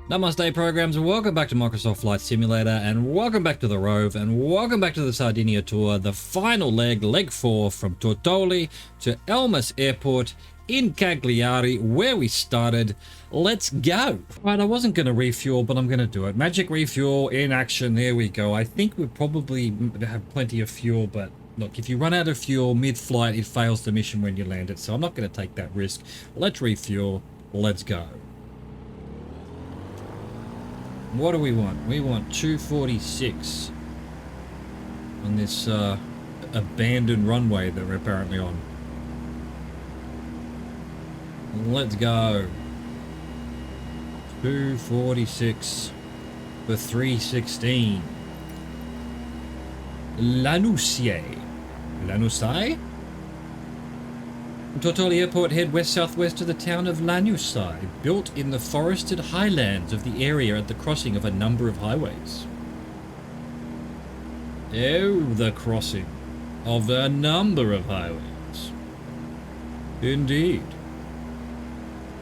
Namaste programs, and welcome back to Microsoft Flight Simulator, and welcome back to the Rove, and welcome back to the Sardinia tour, the final leg 4 from Tortoli to Elmas Airport in Cagliari, where we started. Let's go. Right, I wasn't going to refuel, but I'm going to do it. Magic refuel in action. There we go. I think we probably have plenty of fuel, but look, if you run out of fuel mid-flight, it fails the mission when you land it, so I'm not going to take that risk. Let's refuel. Let's go. What do we want? We want 246 on this abandoned runway that we're apparently on. Let's go. 246 for 316. Lanussie. From Tortoli Airport, head west-southwest to the town of Lanussie, built in the forested highlands of the area at the crossing of a number of highways. Oh, the crossing of a number of highways. Indeed.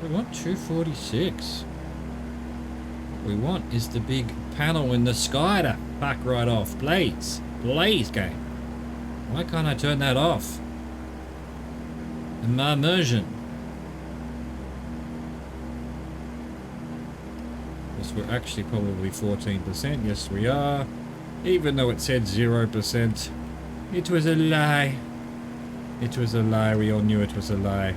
We want 246. What we want is the big panel in the sky to back right off. Please. Please, game. Why can't I turn that off? My immersion. Yes, we're actually probably 14%. Yes, we are. Even though it said 0%. It was a lie. It was a lie. We all knew it was a lie.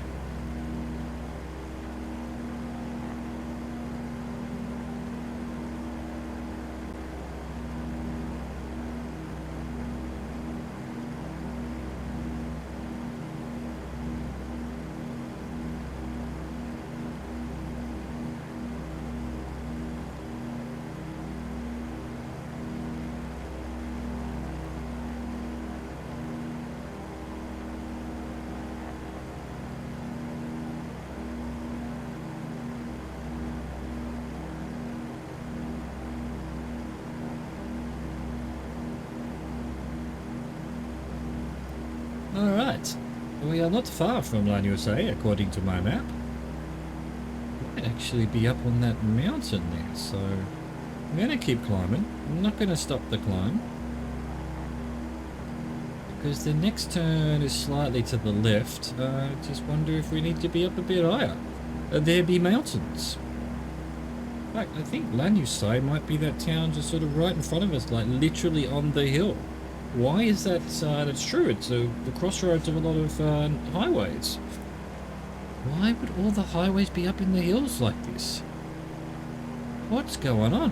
Alright, we are not far from Lanussie, according to my map. We might actually be up on that mountain there, so I'm going to keep climbing. I'm not going to stop the climb, because the next turn is slightly to the left. I just wonder if we need to be up a bit higher. There be mountains. In fact, I think Lanussie might be that town just sort of right in front of us, like literally on the hill. Why is that? That's true, it's the crossroads of a lot of highways. Why would all the highways be up in the hills like this? What's going on?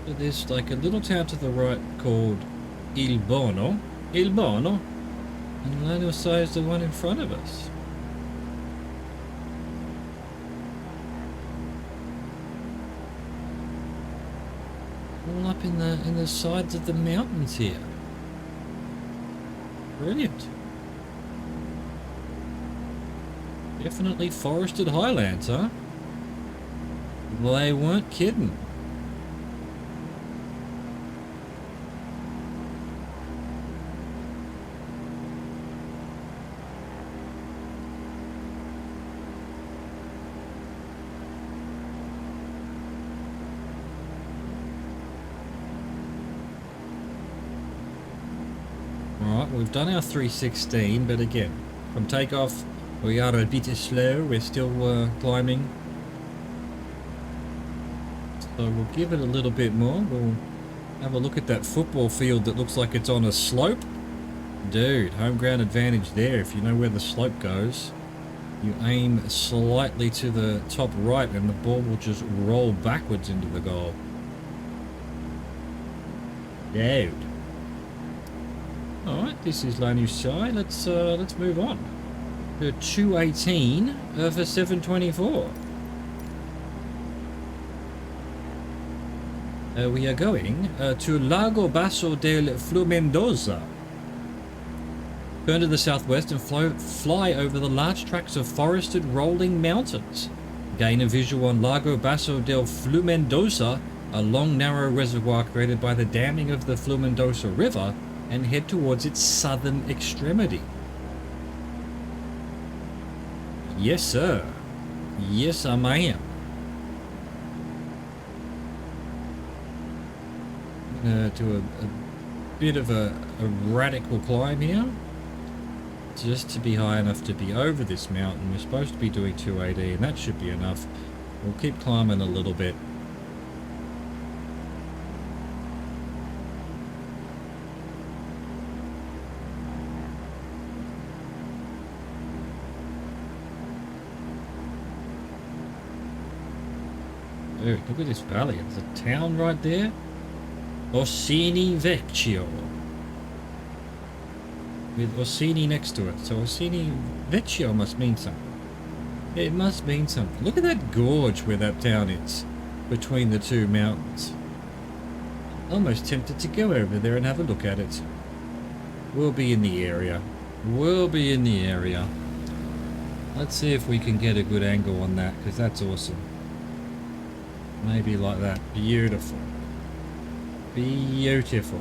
So there's like a little town to the right called Il Bono, and Lanussie is the one in front of us. All up in the sides of the mountains here. Brilliant. Definitely forested highlands, huh? They weren't kidding. Alright, we've done our 316, but again, from takeoff, we are a bit slow. We're still climbing. So we'll give it a little bit more. We'll have a look at that football field that looks like it's on a slope. Dude, home ground advantage there. If you know where the slope goes, you aim slightly to the top right and the ball will just roll backwards into the goal. Dude. Alright, this is Lanussie. Let's move on to 218 for 724. We are going to Lago Basso del Flumendosa. Turn to the southwest and fly over the large tracts of forested rolling mountains. Gain a visual on Lago Basso del Flumendosa a long narrow reservoir created by the damming of the Flumendosa River, and head towards its southern extremity. Yes, sir. Yes, I am. Do a bit of a radical climb here, just to be high enough to be over this mountain. We're supposed to be doing 280, and that should be enough. We'll keep climbing a little bit. Dude, look at this valley. There's a town right there. Orsini Vecchio. With Orsini next to it. So Orsini Vecchio must mean something. It must mean something. Look at that gorge where that town is. Between the two mountains. Almost tempted to go over there and have a look at it. We'll be in the area. We'll be in the area. Let's see if we can get a good angle on that, because that's awesome. Maybe like that. Beautiful. Beautiful.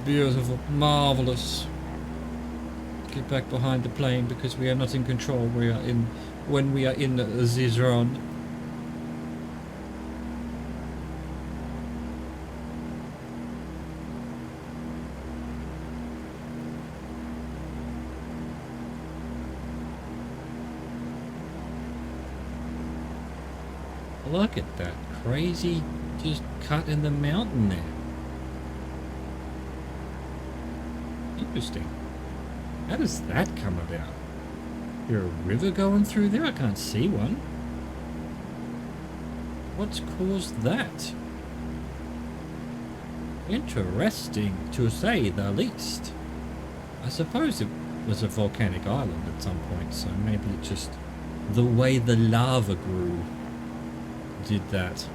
Beautiful. Marvelous. Get back behind the plane because we are not in control. We are in when we are in the Tron. Look at that crazy just cut in the mountain there. Interesting. How does that come about? Is there a river going through there? I can't see one. What's caused that? Interesting, to say the least. I suppose it was a volcanic island at some point, so maybe it just... the way the lava grew did that.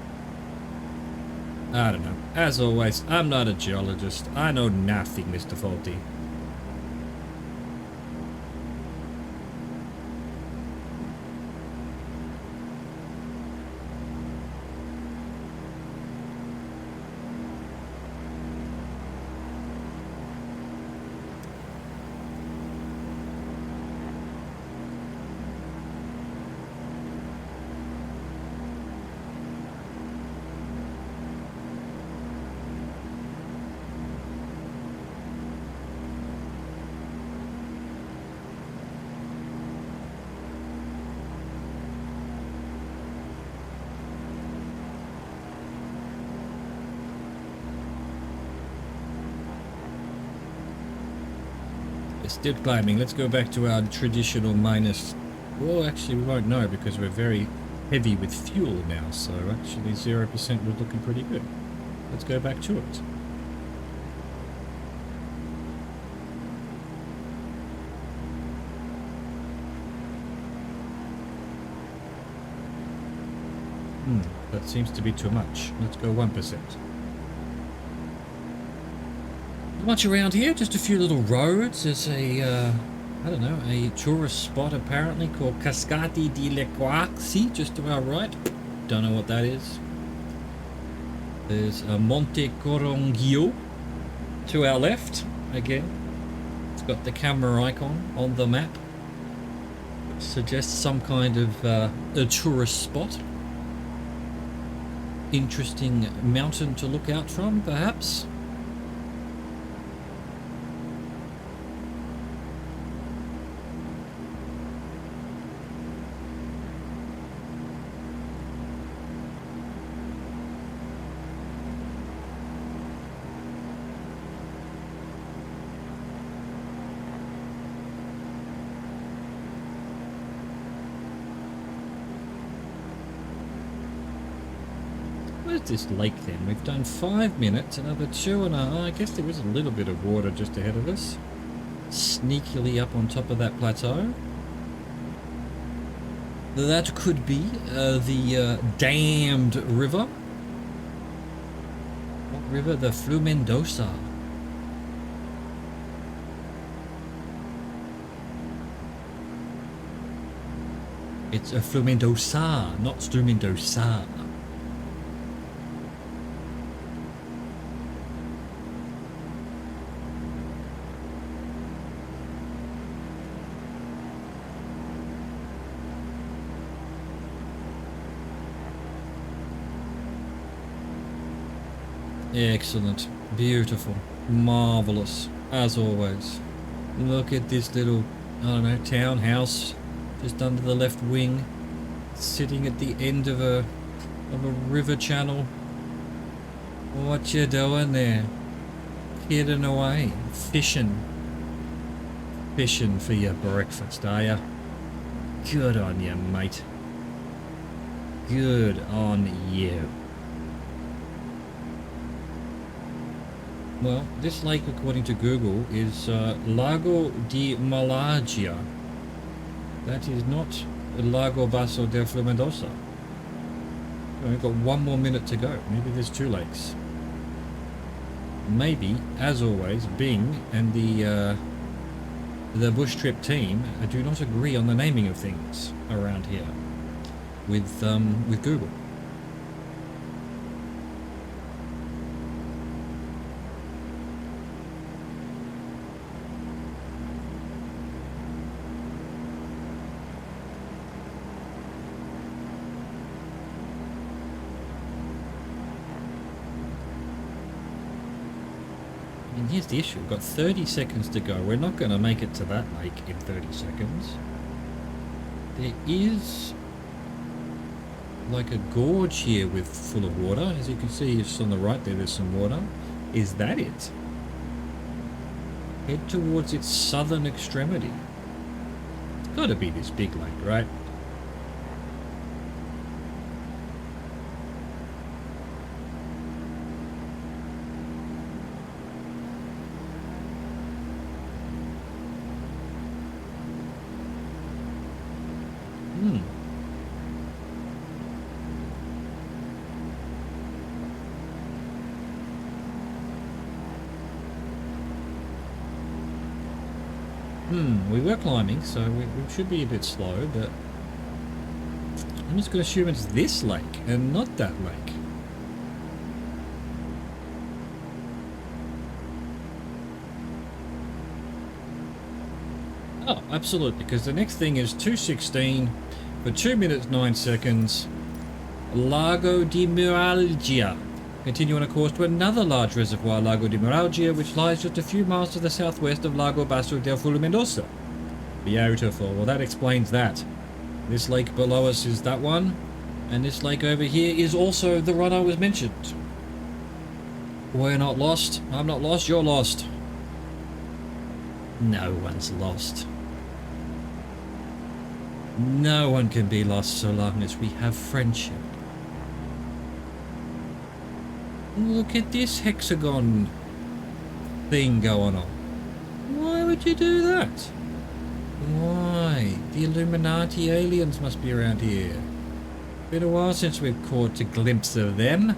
I don't know. As always, I'm not a geologist. I know nothing, Mr. Faulty. Still climbing. Let's go back to our traditional minus... well, actually we won't know because we're very heavy with fuel now, so actually 0% was looking pretty good. Let's go back to it. That seems to be too much. Let's go 1%. Much around here, just a few little roads. There's a, I don't know, a tourist spot apparently called Cascati di Lequaxi, just to our right. Don't know what that is. There's a Monte Corongio to our left. Again, it's got the camera icon on the map. Suggests some kind of a tourist spot. Interesting mountain to look out from, perhaps. This lake then. We've done 5 minutes, another 2.5. I guess there is a little bit of water just ahead of us. Sneakily up on top of that plateau. That could be the damned river. What river? The Flumendosa. It's a Flumendosa, not Strumendosa. Excellent, beautiful, marvelous, as always. Look at this little, I don't know, townhouse just under the left wing, sitting at the end of a river channel. What you doing there? Kidding away, fishing for your breakfast, are ya? Good on you, mate. Good on you. Well, this lake, according to Google, is Lago di Malagia. That is not Lago Basso del Flumendosa. We've got 1 more minute to go. Maybe there's 2 lakes. Maybe, as always, Bing and the Bush Trip team do not agree on the naming of things around here with Google. And here's the issue, we've got 30 seconds to go. We're not going to make it to that lake in 30 seconds. There is like a gorge here with full of water. As you can see, just on the right there's some water. Is that it? Head towards its southern extremity. It's got to be this big lake, right? We were climbing, so we should be a bit slow, but I'm just going to assume it's this lake and not that lake. Oh, absolutely, because the next thing is 2:16 for 2 minutes 9 seconds. Lago di Miralgia. Continue on a course to another large reservoir, Lago di Miralgia, which lies just a few miles to the southwest of Lago Basso del Flumendosa. Beautiful. Well, that explains that. This lake below us is that one, and this lake over here is also the one I was mentioned. We're not lost. I'm not lost. You're lost. No one's lost. No one can be lost so long as we have friendship. Look at this hexagon thing going on. Why would you do that? Why? The Illuminati aliens must be around here. Been a while since we've caught a glimpse of them.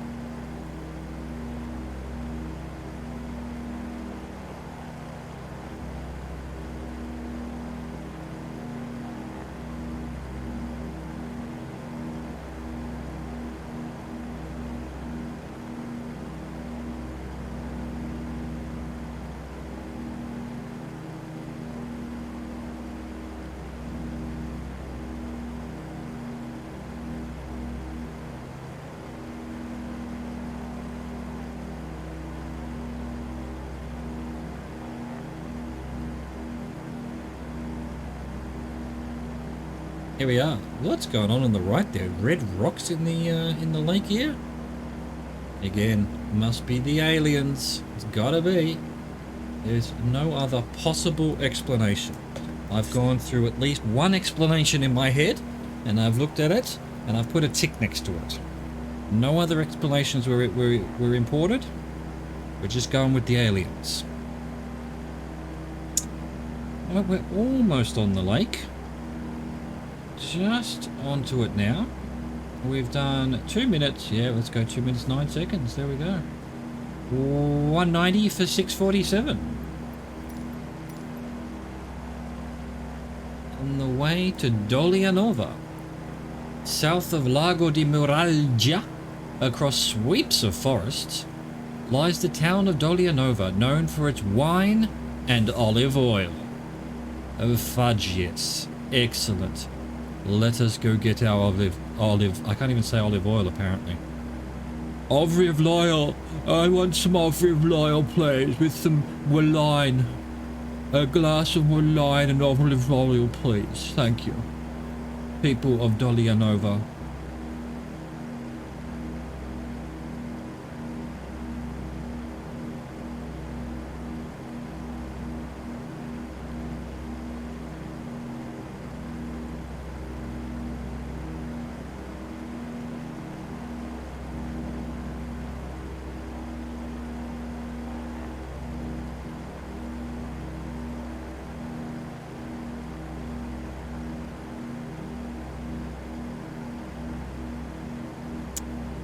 Here we are. What's going on the right there? Red rocks in the lake here? Again, must be the aliens. It's gotta be. There's no other possible explanation. I've gone through at least one explanation in my head, and I've looked at it, and I've put a tick next to it. No other explanations were imported. We're just going with the aliens. Well, we're almost on the lake. Just onto it now. We've done 2 minutes. Yeah, let's go 2 minutes 9 seconds. There we go. 190 for 6:47. On the way to Dolianova. South of Lago di Muraglia, across sweeps of forests, lies the town of Dolianova, known for its wine and olive oil. Oh, fudge, yes. Excellent. Let us go get our olive. I can't even say olive oil, apparently. Olive oil. I want some olive oil, please, with some wine. A glass of wine and olive oil, please. Thank you. People of Dolianova.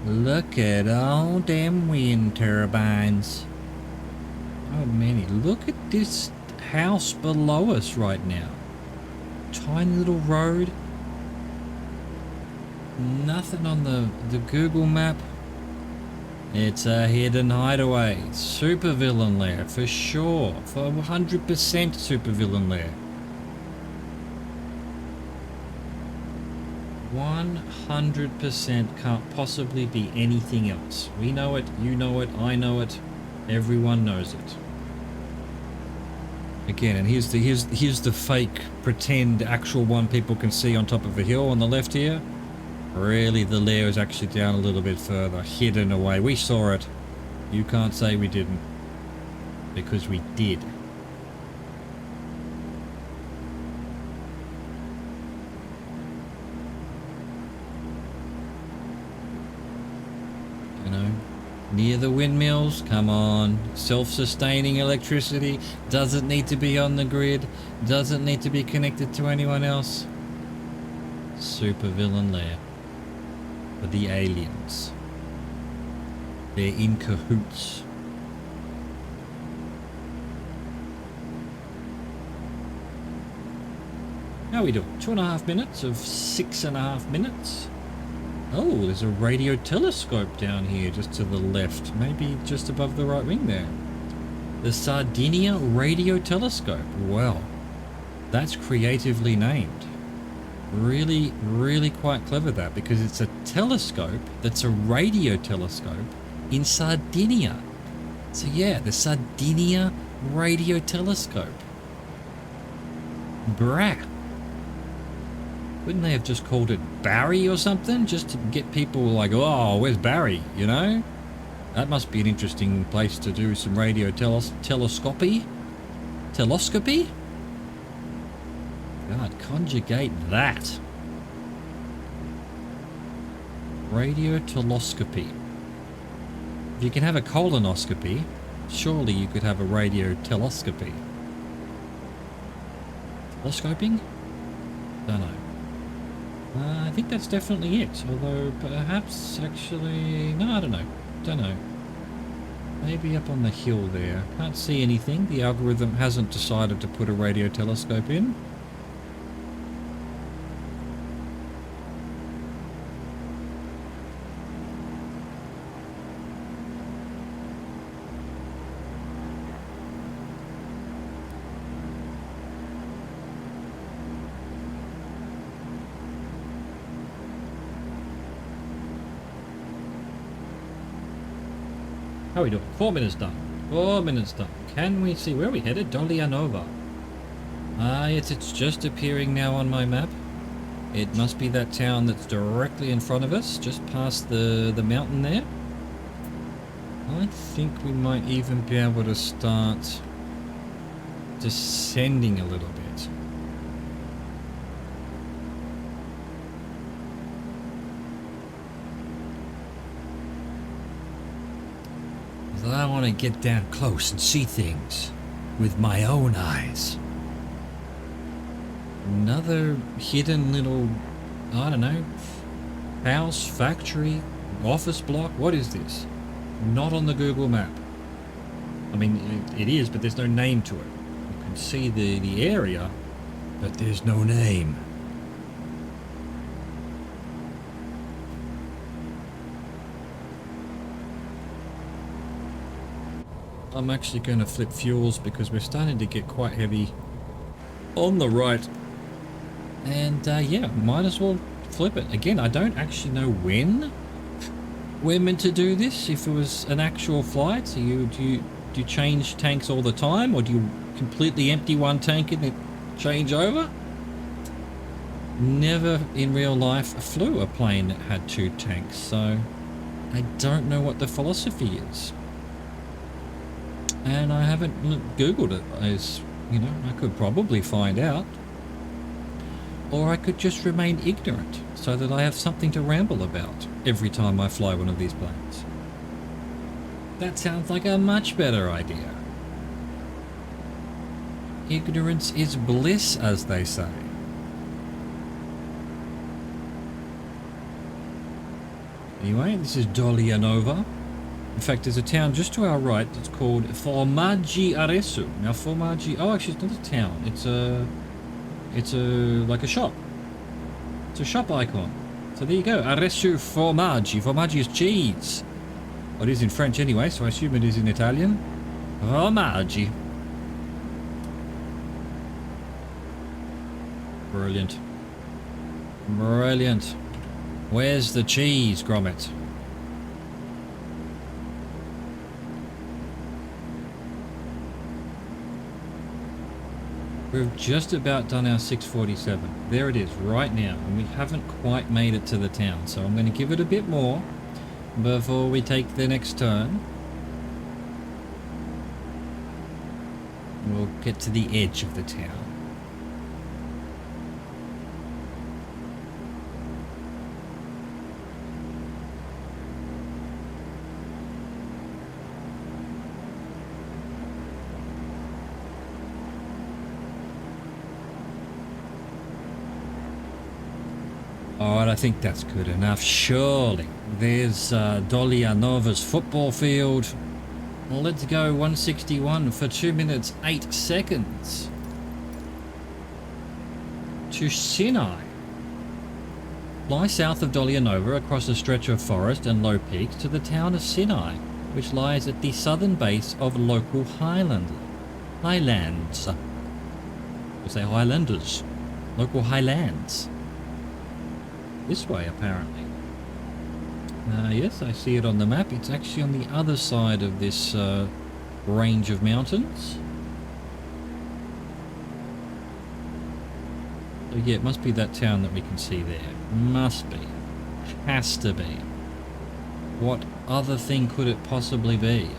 Look at all them wind turbines. Oh many. Look at this house below us right now. Tiny little road. Nothing on the Google map. It's a hidden hideaway. Supervillain lair for sure. For 100% supervillain lair. 100% can't possibly be anything else. We know it, you know it, I know it, everyone knows it. Again, and here's the fake, pretend, actual one people can see on top of a hill on the left here. Really, the lair is actually down a little bit further, hidden away. We saw it. You can't say we didn't, because we did. Near the windmills, come on. Self-sustaining electricity, doesn't need to be on the grid, doesn't need to be connected to anyone else. Supervillain lair. For the aliens. They're in cahoots. How are we doing? 2.5 minutes of 6.5 minutes. Oh, there's a radio telescope down here just to the left. Maybe just above the right wing there. The Sardinia radio telescope. Well, that's creatively named. Really, really quite clever that, because it's a telescope that's a radio telescope in Sardinia. So yeah, the Sardinia radio telescope. Brah. Wouldn't they have just called it Barry or something? Just to get people like, oh, where's Barry? You know? That must be an interesting place to do some radio telescopy? Telescopy? God, conjugate that. Radio telescopy. If you can have a colonoscopy, surely you could have a radio telescopy. Telescoping? Don't know. I think that's definitely it, although perhaps actually... No, I don't know. Don't know. Maybe up on the hill there. Can't see anything. The algorithm hasn't decided to put a radio telescope in. How are we doing? 4 minutes done. 4 minutes done. Can we see where are we headed? Dolianova. Ah, yes, it's just appearing now on my map. It must be that town that's directly in front of us, just past the mountain there. I think we might even be able to start descending a little bit. I want to get down close and see things with my own eyes. Another hidden little, I don't know, house, factory, office block. What is this? Not on the Google map. I mean, it is, but there's no name to it. You can see the area, but there's no name. I'm actually going to flip fuels because we're starting to get quite heavy on the right. And yeah, might as well flip it. Again, I don't actually know when we're meant to do this. If it was an actual flight, so do you change tanks all the time, or do you completely empty one tank and then change over? Never in real life flew a plane that had 2 tanks, so I don't know what the philosophy is. And I haven't Googled it, as you know, I could probably find out. Or I could just remain ignorant so that I have something to ramble about every time I fly one of these planes. That sounds like a much better idea. Ignorance is bliss, as they say. Anyway, this is Dolianova. In fact, there's a town just to our right that's called Formaggi Aresu. Now, Formaggi... Oh, actually, it's not a town. It's like a shop. It's a shop icon. So there you go. Aresu Formaggi. Formaggi is cheese. Well, it is in French anyway, so I assume it is in Italian. Formaggi. Brilliant. Brilliant. Where's the cheese, Gromit? We've just about done our 647. There it is, right now. And we haven't quite made it to the town. So I'm going to give it a bit more before we take the next turn. We'll get to the edge of the town. Alright, I think that's good enough, surely. There's Dolianova's football field. Well, let's go 161 for 2 minutes 8 seconds. To Sinai. Fly south of Dolianova across a stretch of forest and low peaks to the town of Sinai, which lies at the southern base of local highlands. We'll say highlanders. Local highlands. This way, apparently. Yes, I see it on the map. It's actually on the other side of this range of mountains. So yeah, it must be that town that we can see there. Must be. Has to be. What other thing could it possibly be?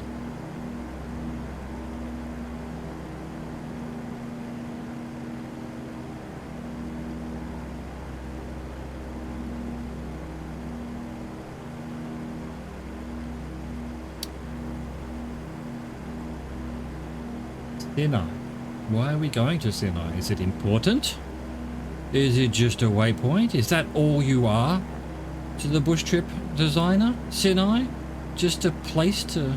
Sinai. Why are we going to Sinai? Is it important? Is it just a waypoint? Is that all you are to the bush trip designer? Sinai? Just a place to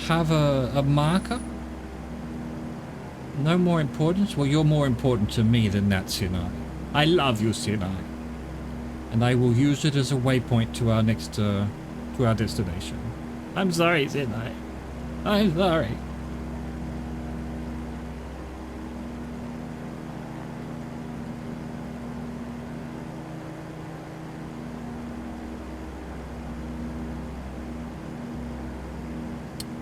have a marker? No more importance? Well, you're more important to me than that, Sinai. I love you, Sinai. And I will use it as a waypoint to our next, to our destination. I'm sorry, Sinai. I'm sorry.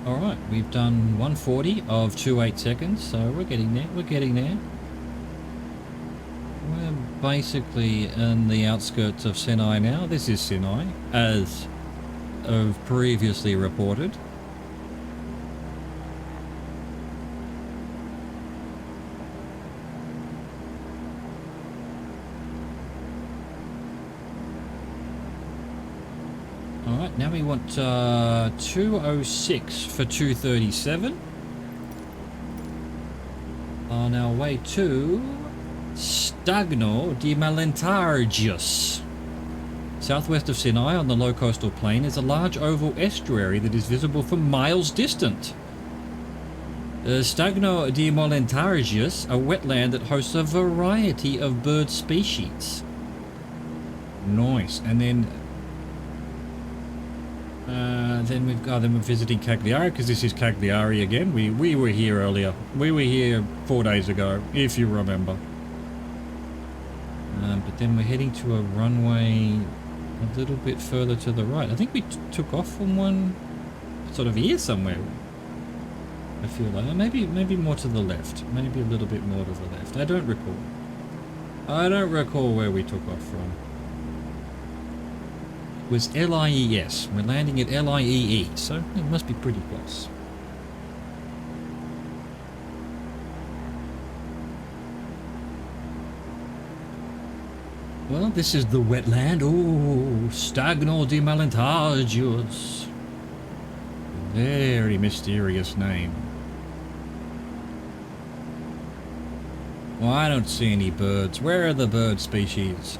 Alright, we've done 140 of 28 seconds, so we're getting there, we're getting there. We're basically in the outskirts of Sinai now. This is Sinai, as of previously reported. Alright, now we want 206 for 237. On our way to Stagno di Malentargius. Southwest of Sinai on the low coastal plain is a large oval estuary that is visible from miles distant. Stagno di Malentargius, a wetland that hosts a variety of bird species. Nice. And then Then we're visiting Cagliari because this is Cagliari again. We were here earlier. We were here 4 days ago, if you remember. But then we're heading to a runway a little bit further to the right. I think we took off from one sort of here somewhere. I feel like maybe more to the left. Maybe a little bit more to the left. I don't recall. I don't recall where we took off from. It was LIES. We're landing at LIEE, so it must be pretty close. Well, this is the wetland. Oh, Stagno di Malantagios. Very mysterious name. Well, I don't see any birds. Where are the bird species?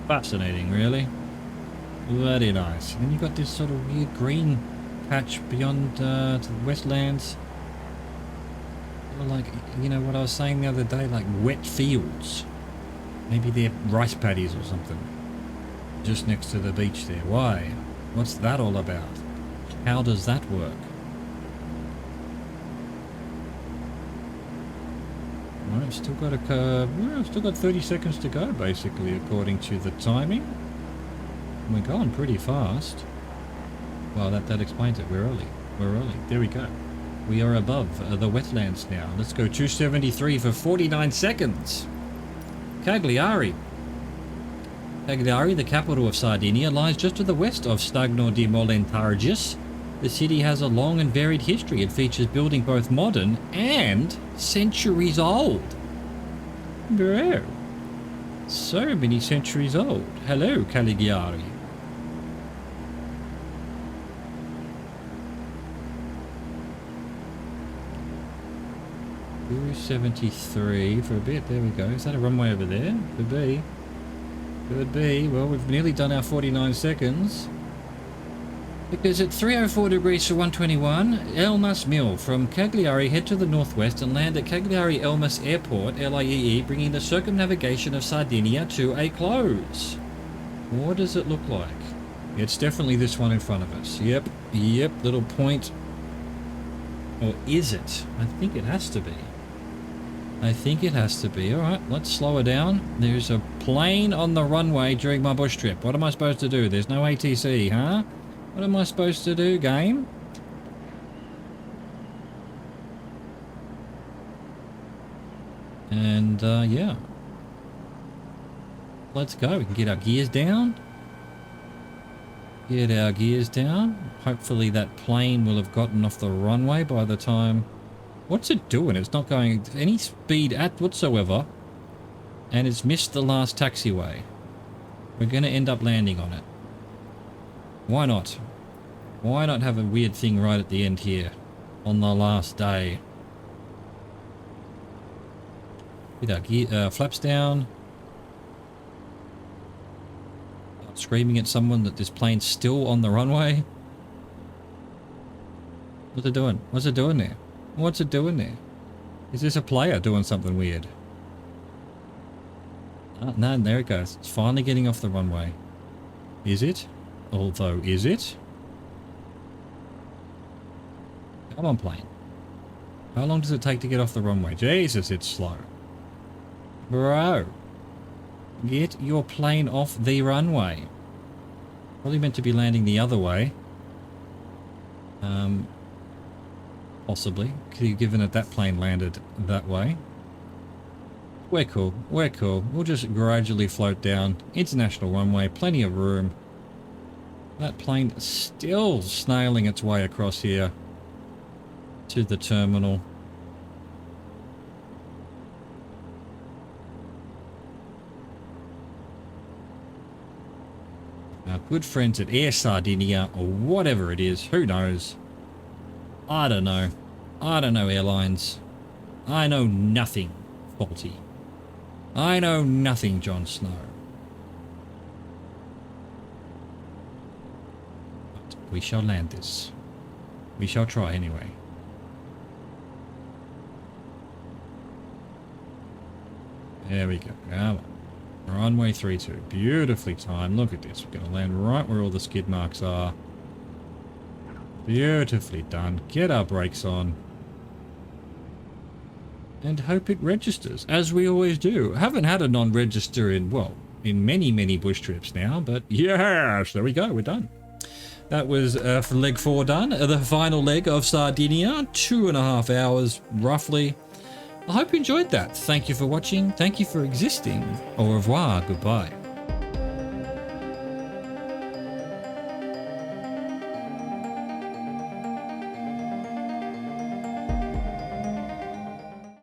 Fascinating, really. Very nice. And then you got this sort of weird green patch beyond to the wetlands. Like, you know what I was saying the other day, like wet fields. Maybe they're rice paddies or something. Just next to the beach there. Why? What's that all about? How does that work? Well, I've still got I've still got 30 seconds to go, basically, according to the timing. We're going pretty fast. Well, that explains it. We're early. We're early. There we go. We are above the wetlands now. Let's go 273 for 49 seconds. Cagliari. Cagliari, the capital of Sardinia, lies just to the west of Stagno di Malantagios. The city has a long and varied history. It features buildings both modern and centuries old. Bro. So many centuries old. Hello, Cagliari. .273 for a bit. There we go. Is that a runway over there? Could be. Could be. Well, we've nearly done our 49 seconds. Because at 304 degrees for 121, Elmas Mill from Cagliari head to the northwest and land at Cagliari Elmas Airport, LIEE, bringing the circumnavigation of Sardinia to a close. What does it look like? It's definitely this one in front of us. Yep, little point. Or is it? I think it has to be. I think it has to be. Alright, let's slow her down. There's a plane on the runway during my bush trip. What am I supposed to do? There's no ATC, huh? What am I supposed to do, game? And, yeah. Let's go. We can get our gears down. Get our gears down. Hopefully that plane will have gotten off the runway by the time... What's it doing? It's not going any speed at whatsoever. And it's missed the last taxiway. We're going to end up landing on it. Why not? Why not have a weird thing right at the end here? On the last day. Get our gear, flaps down. Screaming at someone that this plane's still on the runway. What's it doing? What's it doing there? What's it doing there? Is this a player doing something weird? Oh, no, there it goes. It's finally getting off the runway. Is it? Although, is it? Come on, plane. How long does it take to get off the runway? Jesus, it's slow. Bro. Get your plane off the runway. Probably meant to be landing the other way. Possibly. Given that plane landed that way. We're cool. We're cool. We'll just gradually float down. International runway. Plenty of room. That plane still snailing its way across here to the terminal. Our good friends at Air Sardinia, or whatever it is, who knows? I don't know. I don't know airlines. I know nothing faulty. I know nothing, Jon Snow. But we shall land this. We shall try anyway. There we go. Come on. Runway 32. Beautifully timed. Look at this. We're going to land right where all the skid marks are. Beautifully done. Get our brakes on. And hope it registers, as we always do. I haven't had a non-register in, well, in many, many bush trips now, but yes, there we go. We're done. That was for leg 4 done. The final leg of Sardinia. 2.5 hours, roughly. I hope you enjoyed that. Thank you for watching. Thank you for existing. Au revoir. Goodbye.